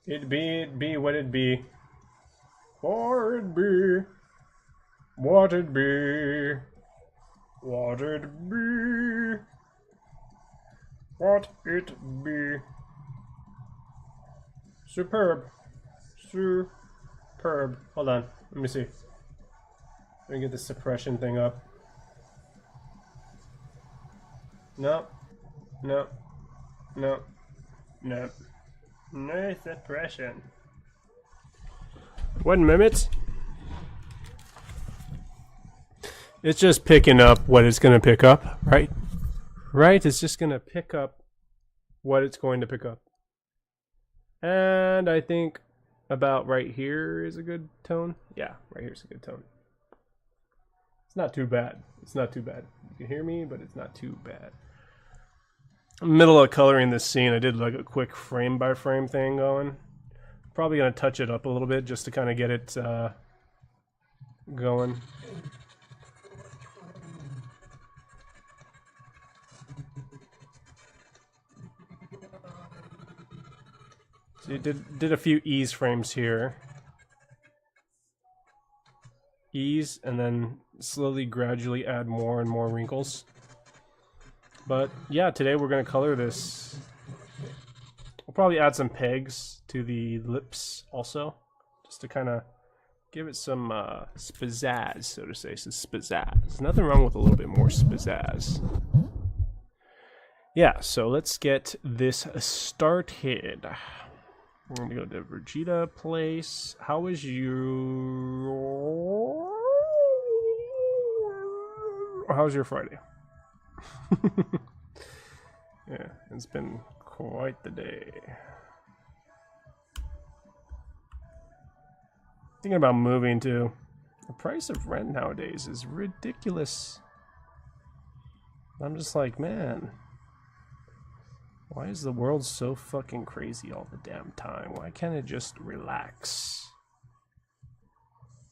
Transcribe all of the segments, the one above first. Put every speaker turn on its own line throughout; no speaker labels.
It be what it be. For it be. What it be. What it be. What it be. Superb. Superb. Hold on. Let me see. Let me get the suppression thing up. No. No. No. No. No suppression. 1 minute. It's just picking up what it's going to pick up, right? Right? It's just going to pick up what it's going to pick up. And I think about right here is a good tone. Yeah, right here is a good tone. It's not too bad. It's not too bad. You can hear me, but it's not too bad. Middle of coloring this scene, I did like a quick frame by frame thing going. Probably gonna touch it up a little bit just to kind of get it going. So you did a few ease frames here. Ease, and then slowly, gradually add more and more wrinkles. But yeah, today we're going to color this. We'll probably add some pegs to the lips also, just to kind of give it some spizzazz, so to say. Some spizzazz. Nothing wrong with a little bit more spizzazz. Yeah, so let's get this started. We're going to go to Vegeta Place. How was How's your Friday? Yeah, it's been quite the day. Thinking about moving too. The price of rent nowadays is ridiculous. I'm just like, man, why is the world so fucking crazy all the damn time? Why can't it just relax?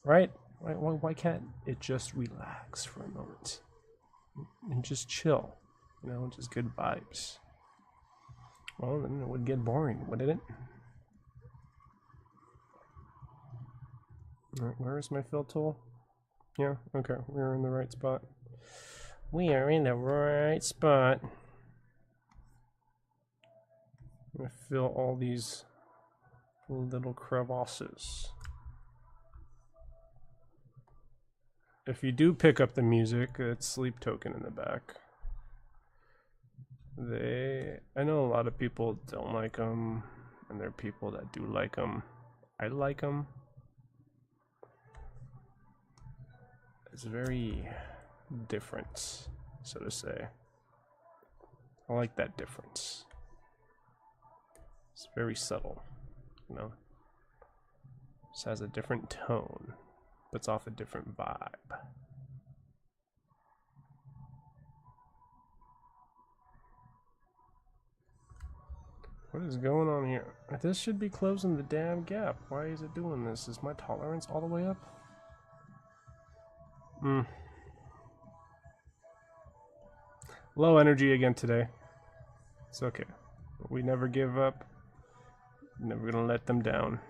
Right? Why can't it just relax for a moment? And just chill. You know, just good vibes. Well, then it would get boring, wouldn't it? Alright, where is my fill tool? Yeah, okay, we're in the right spot. We are in the right spot. I'm gonna fill all these little crevasses. If you do pick up the music, it's Sleep Token in the back. I know a lot of people don't like them, and there are people that do like them. I like them. It's very different, so to say. I like that difference. It's very subtle, you know. Just has a different tone, puts off a different vibe. What is going on here? This should be closing the damn gap. Why is it doing this? Is my tolerance all the way up? Low energy again today. It's okay. We never give up. Never gonna let them down.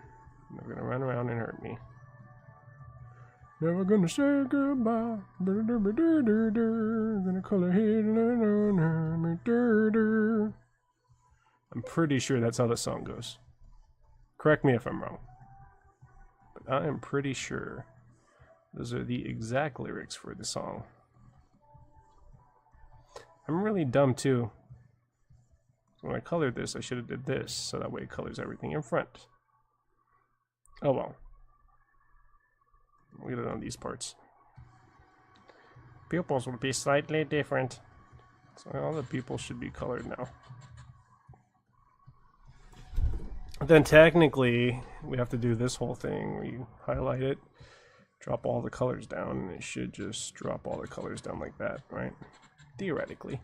Never gonna run around and hurt me. Never gonna say goodbye. Gonna color head. I'm pretty sure that's how the song goes. Correct me if I'm wrong. But I am pretty sure those are the exact lyrics for the song. I'm really dumb too. When I colored this, I should have did this, so that way it colors everything in front. Oh well. We'll get it on these parts. Pupils will be slightly different. So all the pupils should be colored now. Then technically, we have to do this whole thing where you highlight it, drop all the colors down, and it should just drop all the colors down like that, right? Theoretically.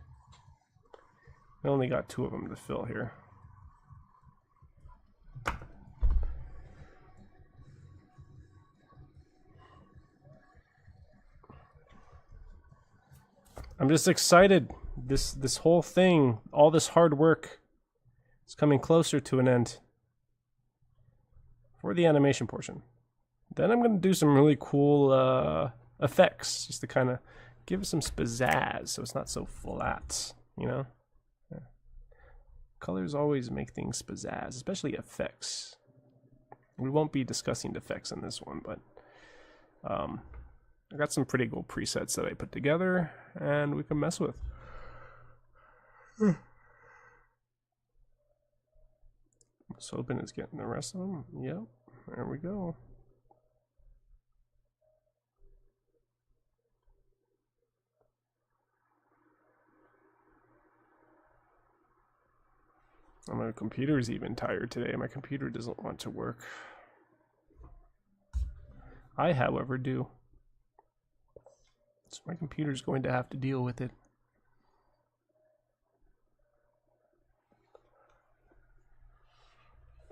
I only got 2 of them to fill here. I'm just excited. This whole thing, all this hard work, is coming closer to an end. for the animation portion. Then I'm going to do some really cool effects, just to kind of give it some pizzazz so it's not so flat, you know? Yeah. Colors always make things pizzazz, especially effects. We won't be discussing effects in this one, but I got some pretty cool presets that I put together and we can mess with. Just hoping it's getting the rest of them. Yep, there we go. My computer's even tired today. My computer doesn't want to work. I, however, do. So my computer's going to have to deal with it.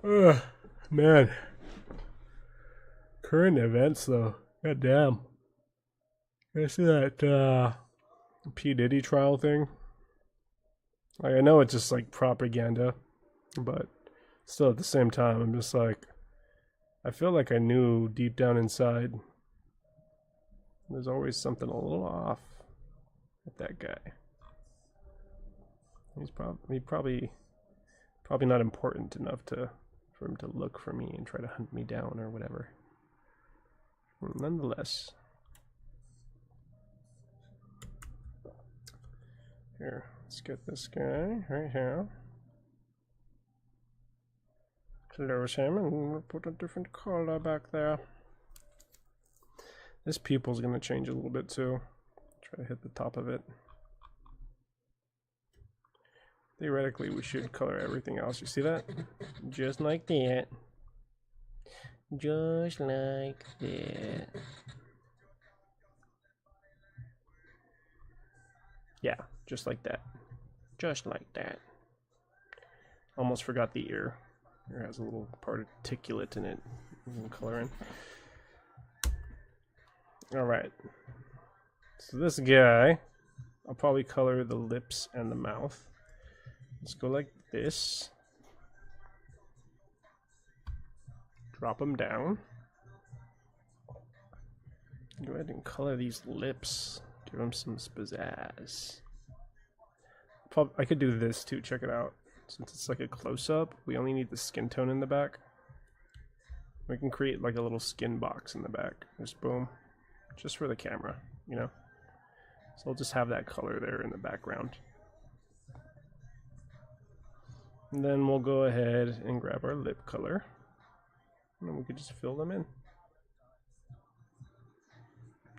Ugh, man. Current events, though. God damn. I see that P. Diddy trial thing. Like, I know it's just like propaganda, but still at the same time, I'm just like, I feel like I knew deep down inside there's always something a little off with that guy. He's probably not important enough for him to look for me and try to hunt me down or whatever. Nonetheless, here, let's get this guy right here. Close him and put a different color back there. This pupil's gonna change a little bit too. Try to hit the top of it. Theoretically, we should color everything else. You see that? Just like that. Just like that. Yeah, just like that. Just like that. Almost forgot the ear. Ear has a little particulate in it. You can color in. Alright. So this guy, I'll probably color the lips and the mouth. Let's go like this. Drop them down. Go ahead and color these lips. Give them some pizzazz. I could do this too, check it out. Since it's like a close-up, we only need the skin tone in the back. We can create like a little skin box in the back. Just boom. Just for the camera, you know? So I'll just have that color there in the background. And then we'll go ahead and grab our lip color. And then we could just fill them in.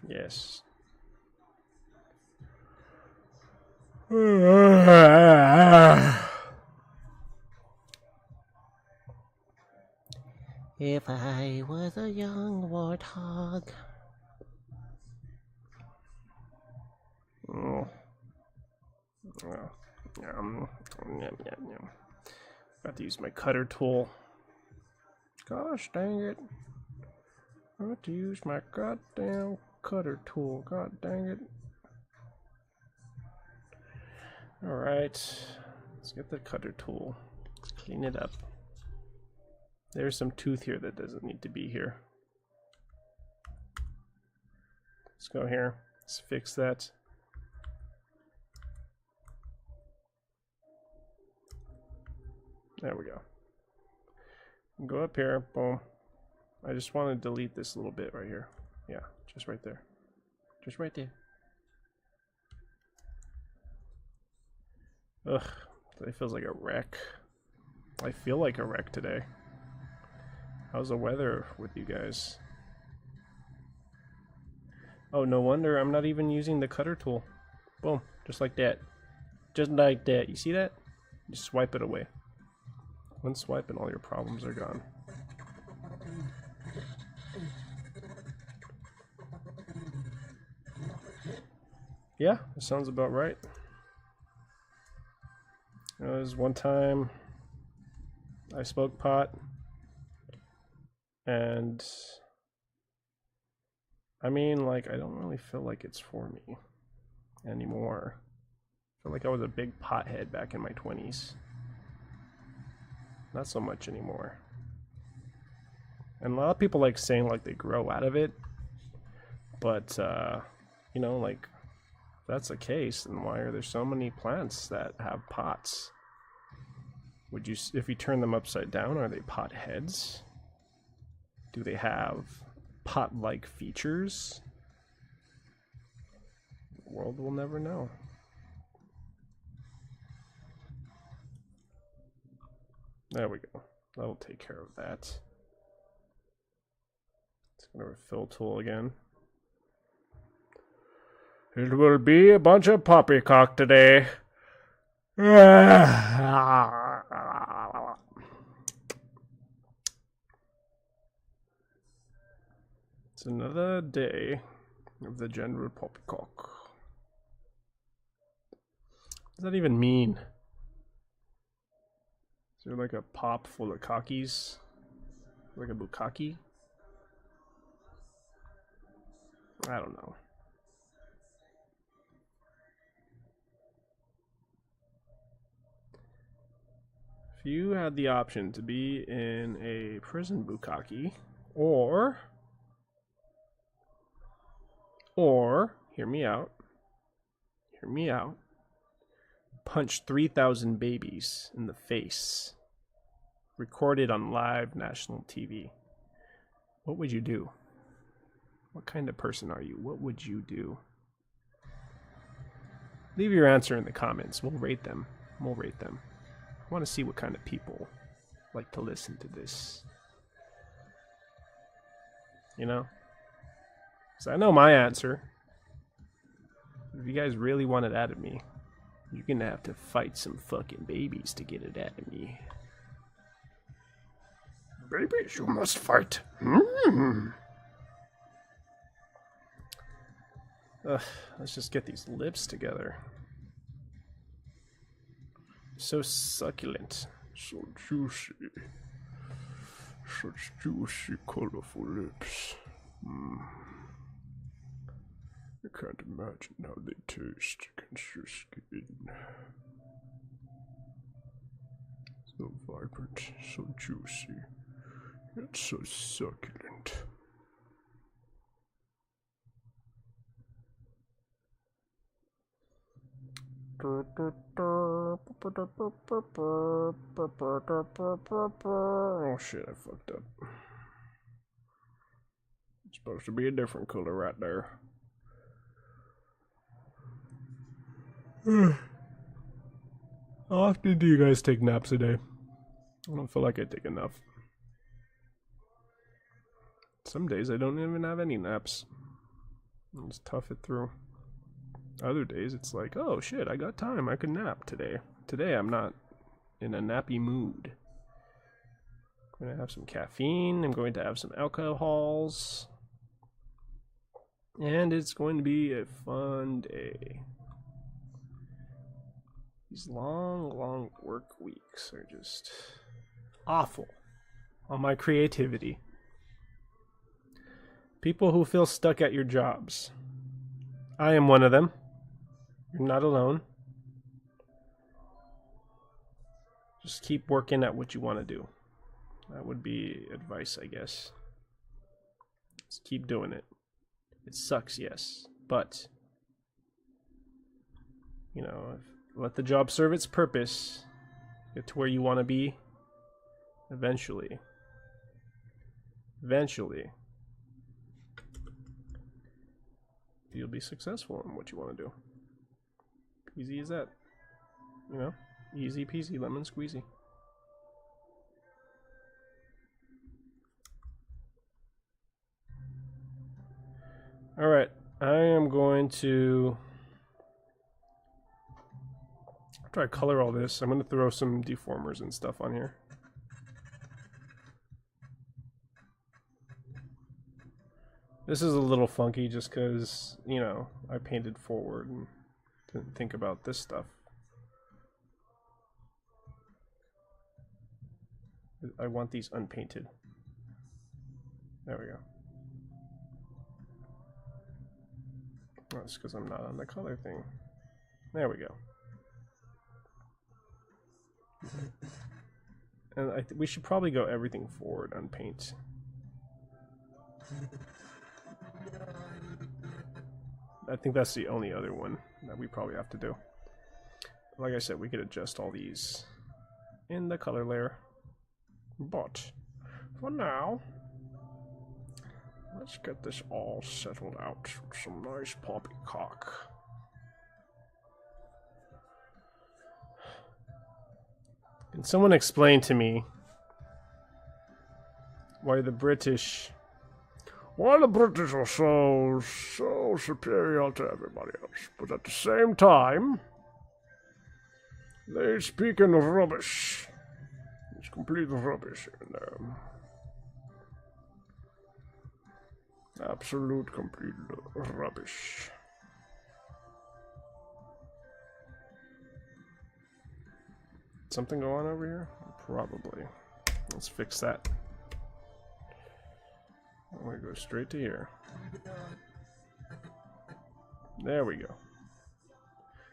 Yes. If I was a young warthog. Oh. Yum. Got to use my cutter tool. Gosh dang it. I have to use my goddamn cutter tool. God dang it. Alright. Let's get the cutter tool. Let's clean it up. There's some tooth here that doesn't need to be here. Let's go here. Let's fix that. There we go. Go up here, boom. I just want to delete this little bit right here. Yeah, just right there. Just right there. Ugh, today feels like a wreck. I feel like a wreck today. How's the weather with you guys? Oh, no wonder I'm not even using the cutter tool. Boom, just like that. Just like that. You see that? Just swipe it away. One swipe and all your problems are gone. Yeah, that sounds about right. There was one time I smoked pot, and I mean, like, I don't really feel like it's for me anymore. I feel like I was a big pothead back in my 20s. Not so much anymore. And a lot of people like saying like they grow out of it. But, you know, like, if that's the case, then why are there so many plants that have pots? Would you, if you turn them upside down, are they pot heads? Do they have pot-like features? The world will never know. There we go. That'll take care of that. Let's go to our fill tool again. It will be a bunch of poppycock today. It's another day of the general poppycock. What does that even mean? Is there like a pop full of cockies? Like a bukkake? I don't know. If you had the option to be in a prison bukkake, or, hear me out, punch 3,000 babies in the face, recorded on live national TV, what would you do? What kind of person are you? What would you do? Leave your answer in the comments. We'll rate them. I want to see what kind of people like to listen to this. You know? Because I know my answer. If you guys really want it out of me, you're gonna have to fight some fucking babies to get it out of me. Babies, you must fight. Let's just get these lips together. So succulent. So juicy. Such juicy, colorful lips. I can't imagine how they taste against your skin. So vibrant, so juicy, yet so succulent. Oh shit, I fucked up. It's supposed to be a different color right there. How often do you guys take naps a day? I don't feel like I take enough. Some days I don't even have any naps. I just tough it through. Other days it's like, oh shit, I got time, I can nap today. Today I'm not in a nappy mood. I'm going to have some caffeine, I'm going to have some alcohols. And it's going to be a fun day. These long work weeks are just awful on my creativity. People who feel stuck at your jobs. I am one of them. You're not alone. Just keep working at what you want to do. That would be advice, I guess. Just keep doing it. It sucks, yes, but you know, let the job serve its purpose. Get to where you want to be. Eventually, you'll be successful in what you want to do. Easy as that. You know, easy peasy, lemon squeezy. Alright, I am going to try to color all this. I'm going to throw some deformers and stuff on here. This is a little funky just because, you know, I painted forward and didn't think about this stuff. I want these unpainted. There we go. That's because I'm not on the color thing. There we go. And we should probably go everything forward on paint. I think that's the only other one that we probably have to do. Like I said, we could adjust all these in the color layer. But for now, let's get this all settled out with some nice poppycock. Can someone explain to me why the British are so superior to everybody else, but at the same time, they speak in rubbish. It's complete rubbish in them. Absolute complete rubbish. Something going on over here? Probably. Let's fix that. I'm gonna go straight to here. There we go.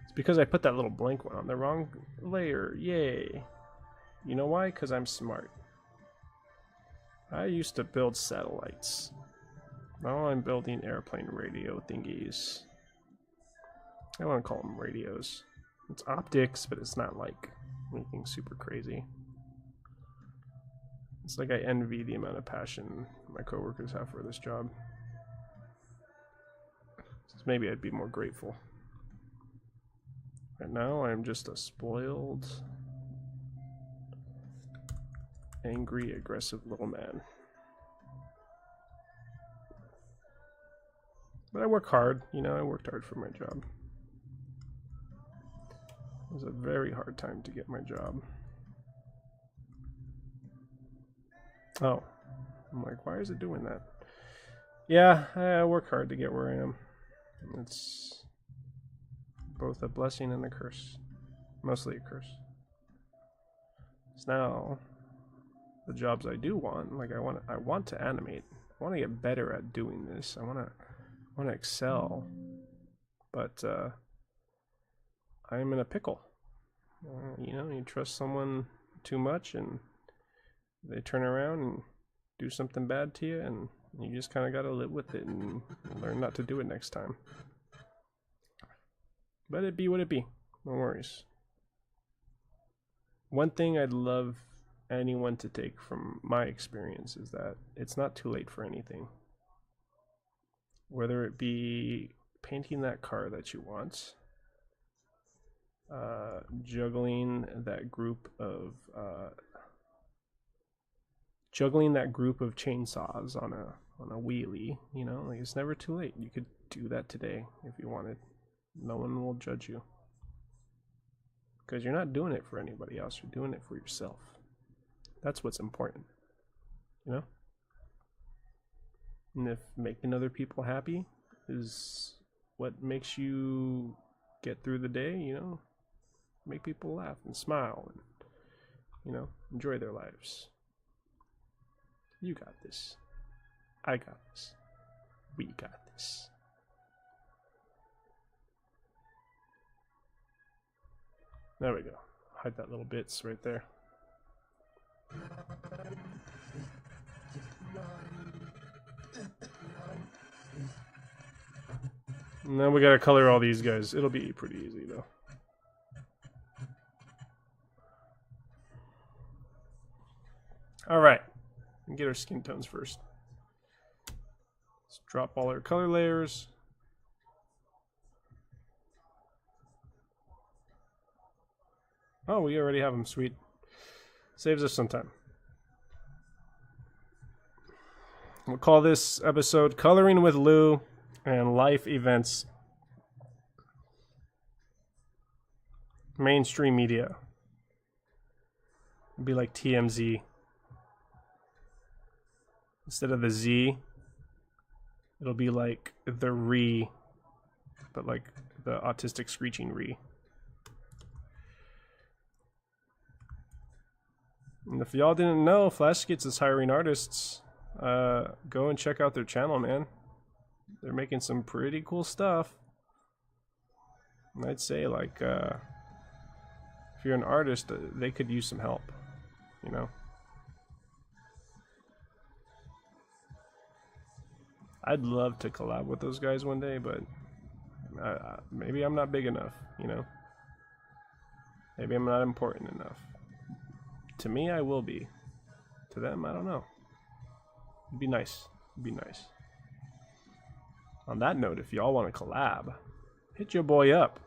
It's because I put that little blank one on the wrong layer. Yay. You know why? Because I'm smart. I used to build satellites. Now I'm building airplane radio thingies. I want to call them radios. It's optics, but it's not like anything super crazy. It's like I envy the amount of passion my coworkers have for this job. So maybe I'd be more grateful. Right now I'm just a spoiled, angry, aggressive little man. But I work hard, you know, I worked hard for my job. It was a very hard time to get my job. Oh, I'm like, why is it doing that? Yeah, I work hard to get where I am. It's both a blessing and a curse. Mostly a curse. So now, the jobs I do want, like I want to animate. I want to get better at doing this. I want to excel. But I'm in a pickle. You know, you trust someone too much and they turn around and do something bad to you, and you just kind of got to live with it and learn not to do it next time. But it be what it be. No worries. One thing I'd love anyone to take from my experience is that it's not too late for anything. Whether it be painting that car that you want, juggling that group of chainsaws on a wheelie, you know, like it's never too late. You could do that today if you wanted. No one will judge you. Because you're not doing it for anybody else, you're doing it for yourself. That's what's important, you know? And if making other people happy is what makes you get through the day, you know, make people laugh and smile and, you know, enjoy their lives. You got this. I got this. We got this. There we go. Hide that little bits right there. Now we gotta color all these guys. It'll be pretty easy though. Alright. Get our skin tones first. Let's drop all our color layers. Oh, we already have them. Sweet. Saves us some time. We'll call this episode Coloring with Lou and Life Events. Mainstream media. It'd be like TMZ. Instead of the Z, it'll be like the re, but like the autistic screeching re. And if y'all didn't know, Flash Skits is hiring artists. Go and check out their channel, man. They're making some pretty cool stuff. And I'd say, like, if you're an artist, they could use some help, you know? I'd love to collab with those guys one day, but maybe I'm not big enough, you know? Maybe I'm not important enough. To me, I will be. To them, I don't know. It'd be nice. It'd be nice. On that note, if y'all want to collab, hit your boy up.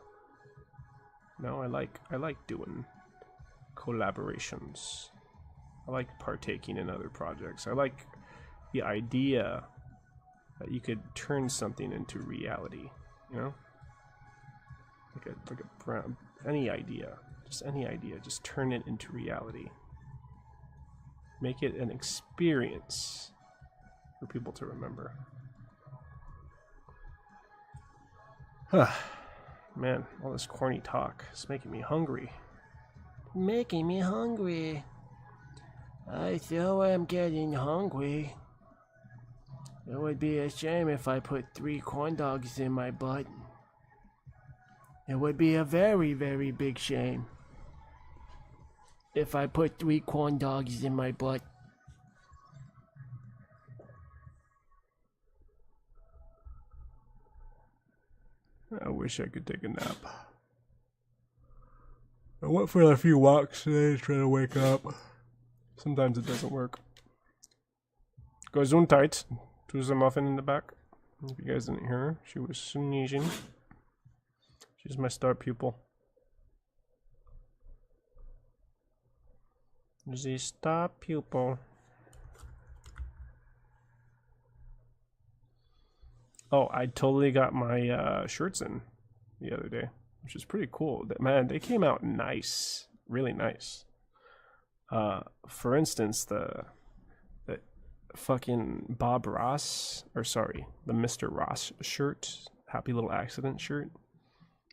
No, I like doing collaborations. I like partaking in other projects. I like the idea that you could turn something into reality, you know? Any idea, just turn it into reality. Make it an experience for people to remember. Man, all this corny talk is making me hungry.
Making me hungry. I so am getting hungry. It would be a shame if I put 3 corn dogs in my butt. It would be a very, very big shame if I put 3 corn dogs in my butt.
I wish I could take a nap. I went for a few walks today to try to wake up. Sometimes it doesn't work. Gesundheit. There's a muffin in the back. If you guys didn't hear her, she was sneezing. She's my star pupil. The star pupil. Oh, I totally got my shirts in the other day, which is pretty cool. Man, they came out nice, really nice. For instance, the fucking Bob Ross, or sorry, the Mr. Ross shirt, Happy Little Accident shirt.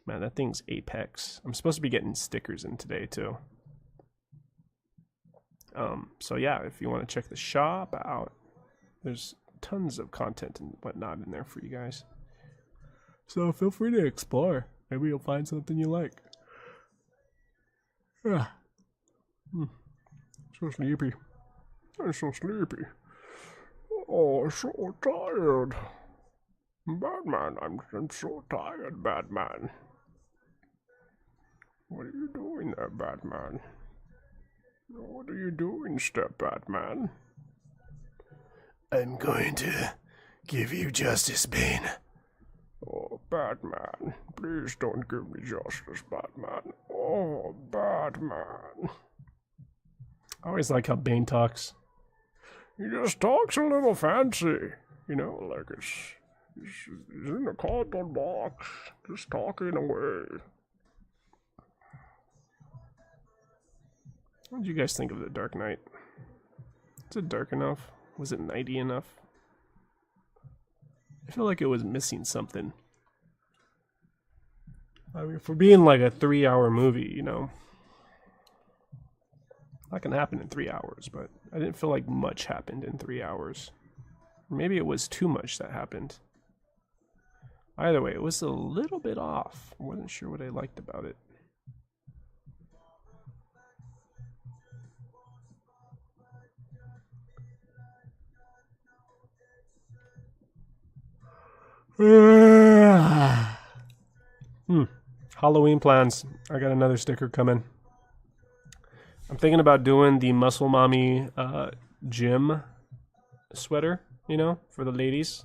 Man, that thing's apex. I'm supposed to be getting stickers in today too. So yeah, if you want to check the shop out, there's tons of content and whatnot in there for you guys. So feel free to explore. Maybe you'll find something you like. So sleepy. I'm so sleepy. Oh, I'm so tired. Batman, I'm so tired, Batman. What are you doing there, Batman? What are you doing, Step Batman?
I'm going to give you justice, Bane.
Oh, Batman. Please don't give me justice, Batman. Oh, Batman. I always like how Bane talks. He just talks a little fancy. You know, like he's in a cardboard box, just talking away. What did you guys think of The Dark Knight? Is it dark enough? Was it nighty enough? I feel like it was missing something. I mean, for being like a 3-hour movie, you know. That can happen in 3 hours, but I didn't feel like much happened in 3 hours. Maybe it was too much that happened. Either way, it was a little bit off. I wasn't sure what I liked about it. Halloween plans. I got another sticker coming. I'm thinking about doing the Muscle Mommy gym sweater, you know, for the ladies.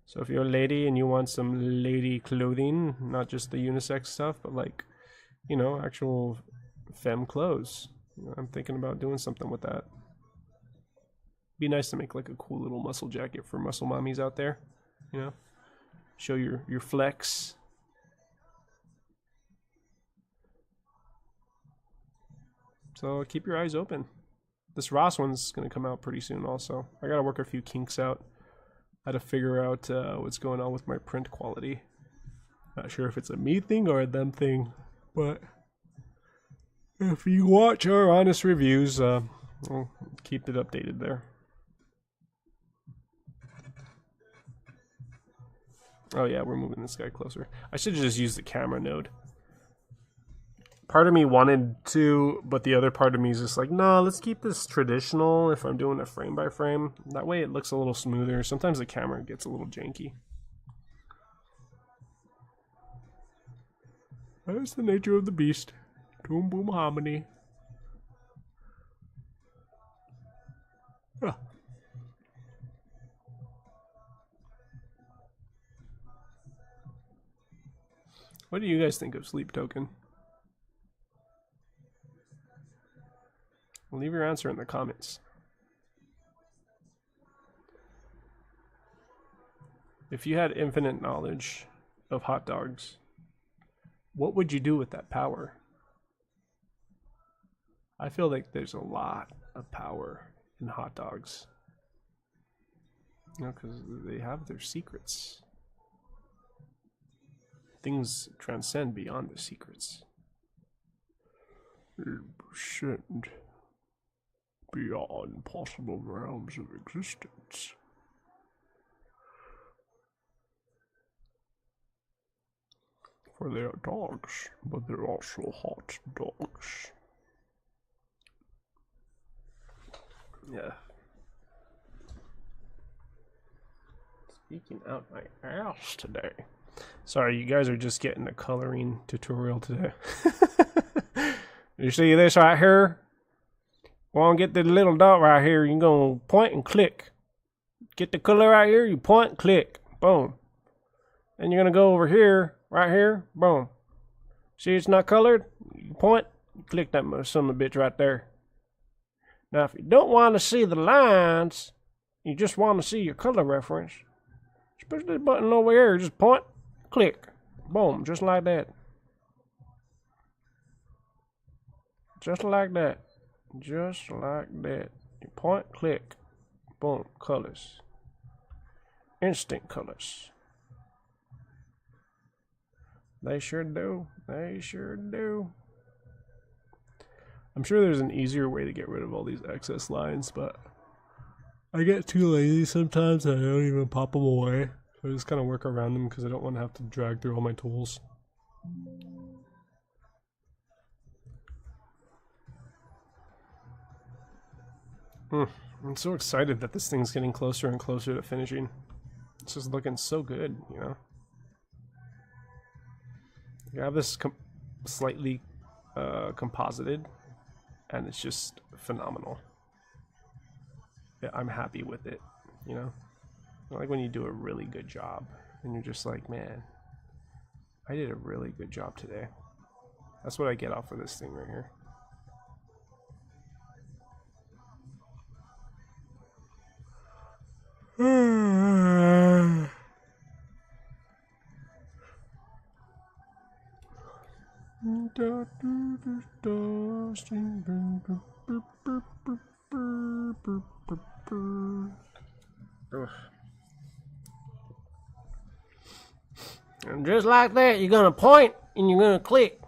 So if you're a lady and you want some lady clothing, not just the unisex stuff, but like, you know, actual femme clothes, you know, I'm thinking about doing something with that. Be nice to make like a cool little muscle jacket for muscle mommies out there, you know, show your flex. So keep your eyes open. This Ross one's going to come out pretty soon also. I got to work a few kinks out. I had to figure out what's going on with my print quality. Not sure if it's a me thing or a them thing, but if you watch our honest reviews, we'll keep it updated there. Oh yeah, we're moving this guy closer. I should have just used the camera node. part of me wanted to, but the other part of me is just like, no, let's keep this traditional if I'm doing a frame by frame. That way it looks a little smoother. Sometimes the camera gets a little janky. That's the nature of the beast. Toon Boom Harmony. Ah. What do you guys think of Sleep Token? Leave your answer in the comments. If you had infinite knowledge of hot dogs, what would you do with that power? I feel like there's a lot of power in hot dogs. You know, because they have their secrets. Things transcend beyond the secrets. Transcend beyond possible realms of existence. For they are dogs, but they're also hot dogs. Yeah. Speaking out my ass today. Sorry, you guys are just getting a coloring tutorial today. You see this right here? Want to get the little dot right here, you're going to point and click. Get the color right here, you point and click. Boom. And you're going to go over here, right here, boom. See it's not colored? You point, click that son of a bitch right there. Now if you don't want to see the lines, you just want to see your color reference, just push this button over here, just point, click, boom, just like that. Just like that. Just like that. You point, click, boom, colors. Instant colors. They sure do. They sure do. I'm sure there's an easier way to get rid of all these excess lines, but I get too lazy sometimes and I don't even pop them away. So I just kind of work around them because I don't want to have to drag through all my tools. I'm so excited that this thing's getting closer and closer to finishing. It's just looking so good, you know? I have this slightly composited, and it's just phenomenal. Yeah, I'm happy with it, you know? I like when you do a really good job, and you're just like, man, I did a really good job today. That's what I get off of this thing right here. And just like that, you're gonna point and you're gonna click.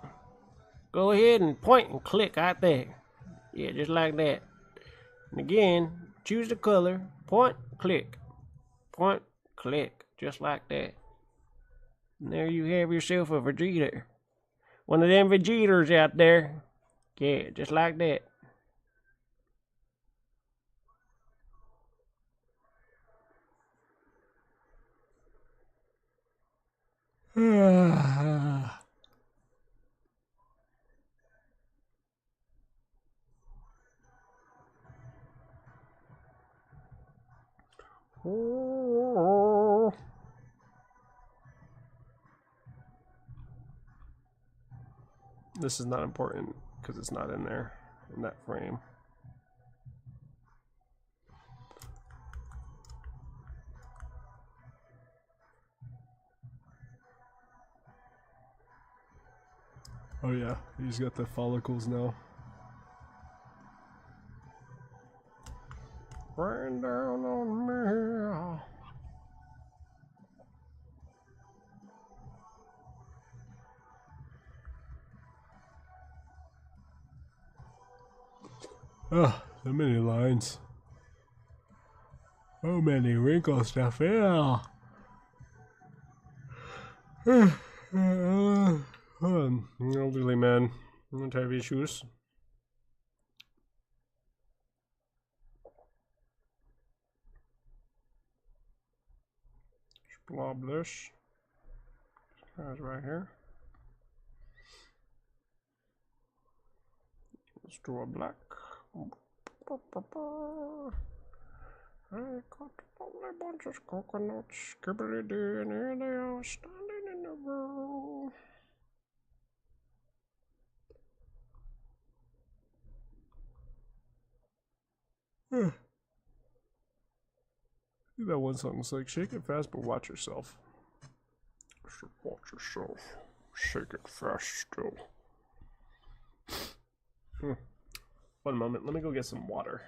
Go ahead and point and click right there. Yeah, just like that. And again, choose the color, point, click, just like that. And there you have yourself a Vegeta. One of them Vegetors out there. Yeah, just like that. This is not important because it's not in there in that frame. Oh yeah, he's got the follicles now. Rain down on me. Oh, so many lines. So many wrinkles to fill. Hold on, elderly man. Und heavy shoes. Blob this. Guys right here. Let's do a black. I got a bunch of coconuts, skibbly-doo, and here they are standing in a row. That one song's like, shake it fast, but watch yourself. Watch yourself. Shake it fast still. 1 moment, let me go get some water.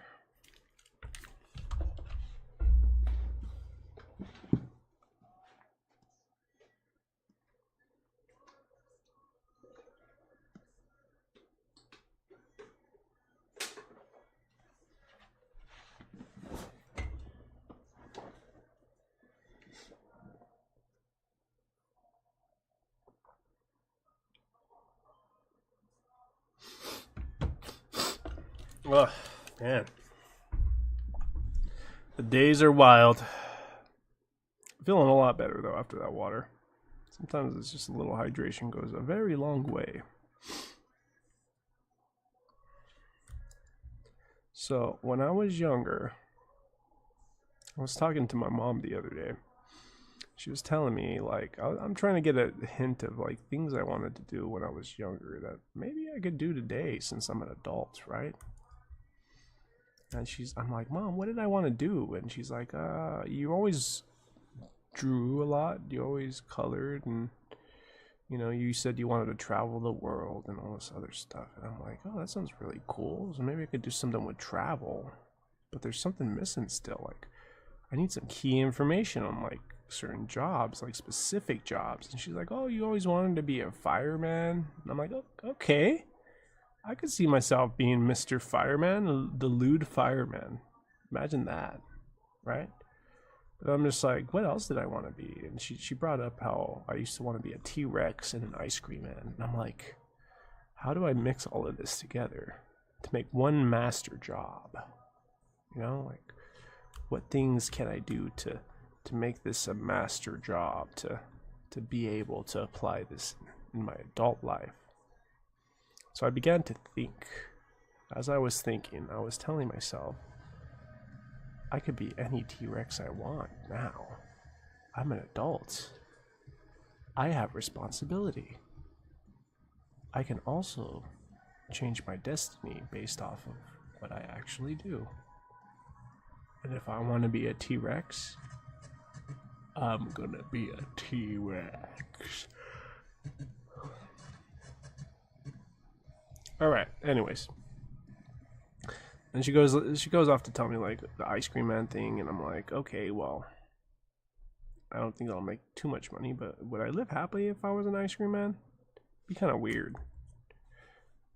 Ugh, man. The days are wild. Feeling a lot better though after that water. Sometimes it's just a little hydration goes a very long way. So when I was younger, I was talking to my mom the other day. She was telling me, like, I'm trying to get a hint of like things I wanted to do when I was younger that maybe I could do today since I'm an adult, right? And I'm like, Mom, what did I want to do? And she's like, you always drew a lot. You always colored, and you know, you said you wanted to travel the world and all this other stuff. And I'm like, oh, that sounds really cool. So maybe I could do something with travel. But there's something missing still. Like, I need some key information on like certain jobs, like specific jobs. And she's like, oh, you always wanted to be a fireman. And I'm like, oh, okay. I could see myself being Mr. Fireman, the lewd fireman. Imagine that, right? But I'm just like, what else did I want to be? And she brought up how I used to want to be a T-Rex and an ice cream man. And I'm like, how do I mix all of this together to make one master job? You know, like, what things can I do to make this a master job, to be able to apply this in my adult life? So I began to think. As I was thinking, I was telling myself, I could be any T-Rex I want now. I'm an adult. I have responsibility. I can also change my destiny based off of what I actually do. And if I want to be a T-Rex, I'm gonna be a T-Rex. Alright, anyways. And she goes off to tell me like the ice cream man thing, and I'm like, okay, well, I don't think I'll make too much money, but would I live happily if I was an ice cream man? It'd be kind of weird.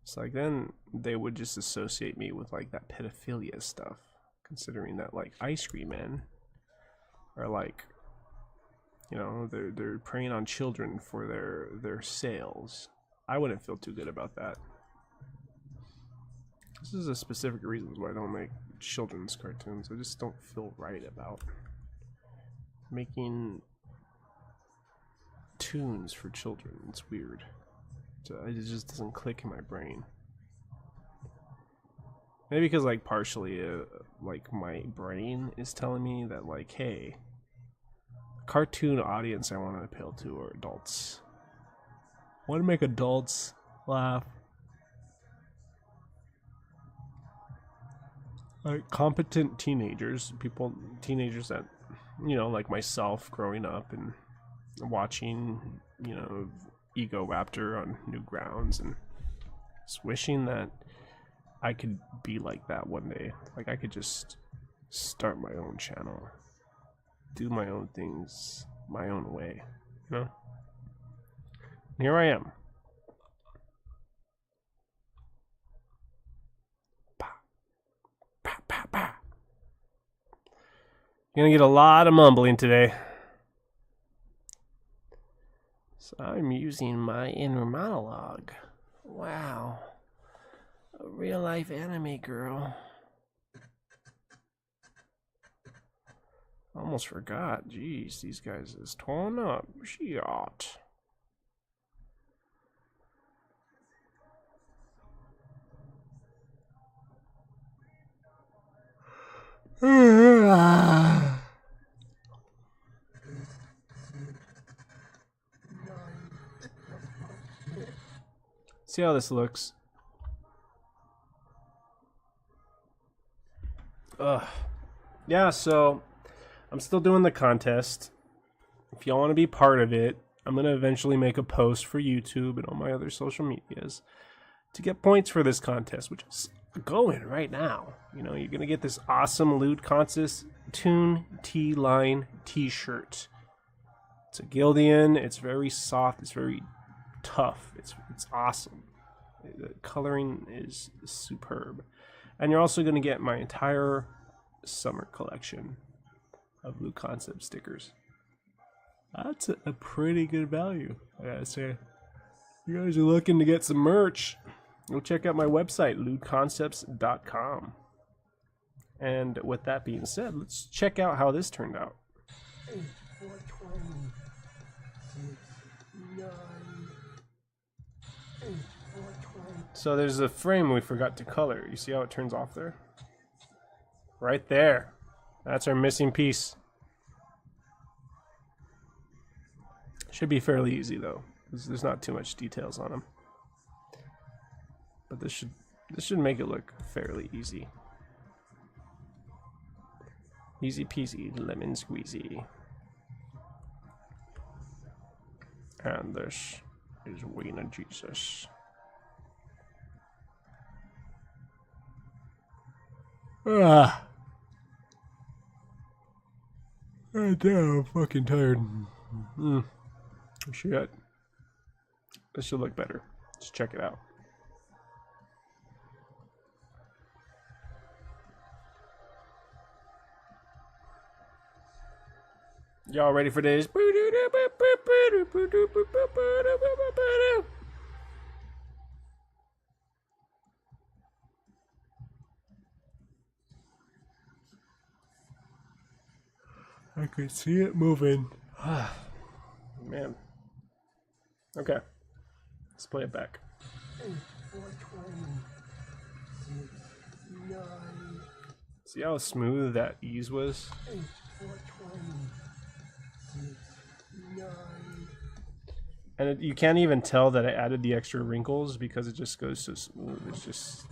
It's like then they would just associate me with like that pedophilia stuff, considering that like ice cream men are like, you know, they're preying on children for their sales. I wouldn't feel too good about that. This is a specific reasons why I don't make children's cartoons. I just don't feel right about making tunes for children. It's weird. It just doesn't click in my brain. Maybe because like partially like my brain is telling me that like, hey, the cartoon audience I want to appeal to are adults. I want to make adults laugh. Like competent teenagers, teenagers that, you know, like myself growing up and watching, you know, Ego Raptor on Newgrounds and just wishing that I could be like that one day. Like I could just start my own channel, do my own things my own way, you know? And here I am. You're gonna get a lot of mumbling today. So I'm using my inner monologue
Wow. A real life anime girl.
Almost forgot. Jeez, these guys is torn up. Shit. See how this looks. Ugh. Yeah, so I'm still doing the contest. If y'all want to be part of it, I'm going to eventually make a post for YouTube and all my other social medias to get points for this contest, which is going right now. You know, you're going to get this awesome Loot Contest Toon T-Line t-shirt. It's a Gildian. It's very soft. It's very tough. It's awesome. The coloring is superb. And you're also going to get my entire summer collection of Loot Concept stickers. That's a pretty good value, I gotta say. If you guys are looking to get some merch, go check out my website, lootconcepts.com. And with that being said, let's check out how this turned out.
420, 9, 420.
So there's a frame we forgot to color. You see how it turns off there? Right there. That's our missing piece. Should be fairly easy though. There's not too much details on them. But this should make it look fairly easy. Easy peasy, lemon squeezy. And this is Wiener Jesus. Ah. God damn, I'm fucking tired. Shit. This should look better. Let's check it out. Y'all ready for this? I could see it moving. Man. Okay. Let's play it back.
420, 9,
See how smooth that ease was?
420, 9.
And you can't even tell that I added the extra wrinkles because it just goes so smooth. It's just...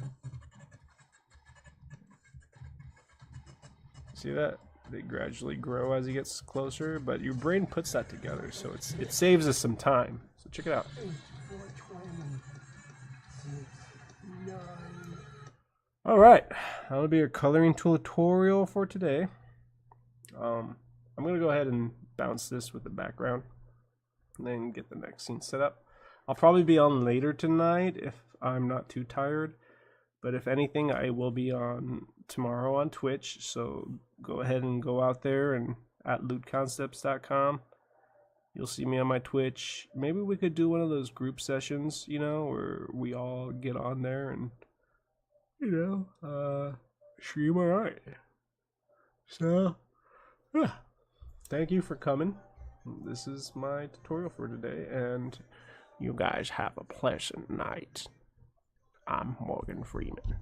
See that? They gradually grow as he gets closer, but your brain puts that together, so it saves us some time. So check it out.
420, 9.
All right, that'll be a coloring tutorial for today. I'm gonna go ahead and bounce this with the background, and then get the next scene set up. I'll probably be on later tonight if I'm not too tired, but if anything, I will be on tomorrow on Twitch. So go ahead and go out there and at lootconcepts.com. You'll see me on my Twitch. Maybe we could do one of those group sessions, you know, where we all get on there and, you know, stream alright. So, yeah. Thank you for coming. This is my tutorial for today, and you guys have a pleasant night. I'm Morgan Freeman.